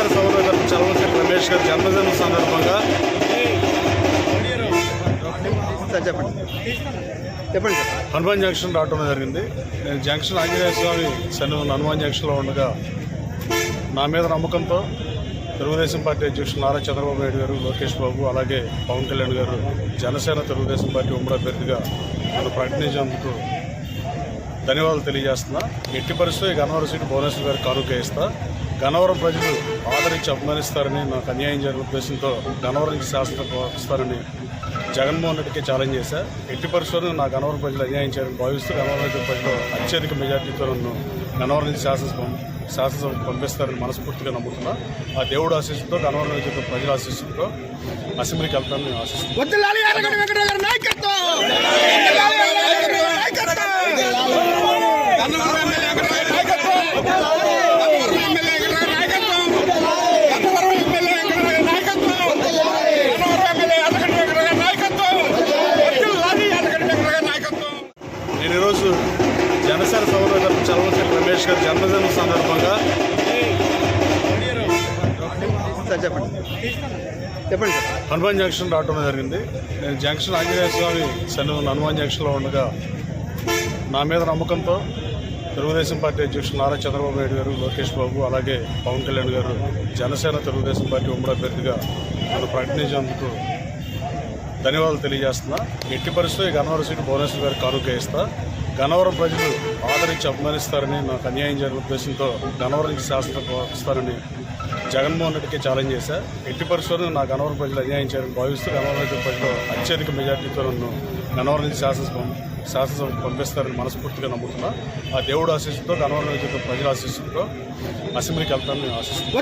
జనసేన సోదరుడు చలమశెట్టి రమేష్ గారి జన్మదిన సందర్భంగా చెప్పండి హనుమాన్ జంక్షన్ రావడం జరిగింది. నేను జంక్షన్ ఆంజనేయ స్వామి సన్నిధిలో హనుమాన్ జంక్షన్లో ఉండగా నా మీద నమ్మకంతో తెలుగుదేశం పార్టీ అధ్యక్షులు నారా చంద్రబాబు నాయుడు గారు, లోకేష్ బాబు, అలాగే పవన్ కళ్యాణ్ గారు జనసేన తెలుగుదేశం పార్టీ ఉమ్మడి అభ్యర్థిగా నన్ను ప్రకటించేందుకు ధన్యవాదాలు తెలియజేస్తున్నా. ఎట్టి పరిస్థితుల్లో ఈ గన్నవరం సీటు భువనేశ్వర్ గారికి కానుక ఇస్తా. గన్నవరం ప్రజలు ఆదరించి అభిమానిస్తారని, నాకు అన్యాయం జరిగిన ఉద్దేశంతో గన్నవరం నుంచి శాసనసభ వస్తారని జగన్మోహన్ రెడ్డికి ఛాలెంజ్ చేశా. ఎట్టి పరిస్థితుల్లో నా గన్నవరం ప్రజలు అన్యాయం చేయాలని భావిస్తూ గన్నవరం ప్రజలు అత్యధిక మెజార్టీతో నన్ను గన్నవరం నుంచి శాసనసభకు పంపిస్తారని మనస్ఫూర్తిగా నమ్ముతున్నా. ఆ దేవుడు ఆశీస్సుతో, గన్నవరం నుంచి ప్రజల ఆశీస్సుతో అసెంబ్లీకి వెళ్తానని నేను నేను ఈరోజు జనసేన సోదరుడు చలమశెట్టి రమేష్ గారి జన్మదిన సందర్భంగా చెప్పండి హనుమాన్ జంక్షన్ రావడం జరిగింది. నేను జంక్షన్ ఆంజనేయ స్వామి సన్నిధిలో హనుమాన్ జంక్షన్లో ఉండగా నా మీద నమ్మకంతో తెలుగుదేశం పార్టీ అధ్యక్షులు నారా చంద్రబాబు నాయుడు గారు, లోకేష్ బాబు, అలాగే పవన్ కళ్యాణ్ గారు జనసేన తెలుగుదేశం పార్టీ ఉమ్మడి అభ్యర్థిగా నన్ను ప్రకటించేందుకు ధన్యవాదాలు తెలియజేస్తున్నా. ఎట్టి పరిస్థితుల్లో ఈ గన్నవరం సీటు భువనేశ్వర్ గారికి కానుక ఇస్తా. గన్నవరం ప్రజలు ఆదరించి అభిమానిస్తారని, నాకు అన్యాయం జరిగిన ఉద్దేశంతో గన్నవరం నుంచి శాసనసభ వస్తారని జగన్మోహన్ రెడ్డికి ఛాలెంజ్ చేశా. ఎట్టి పరిస్థితుల్లో నా గన్నవరం ప్రజలు అన్యాయం చేయాలని భావిస్తూ గన్నవరం ప్రజలు అత్యధిక మెజార్టీతో నన్ను గన్నవరం నుంచి శాసనసభకు పంపిస్తారని మనస్ఫూర్తిగా నమ్ముతున్నా. ఆ దేవుడు ఆశీస్సుతో, గన్నవరం నుంచి ప్రజల ఆశీస్సుతో అసెంబ్లీకి వెళ్తానని నేను ఆశిస్తున్నాను.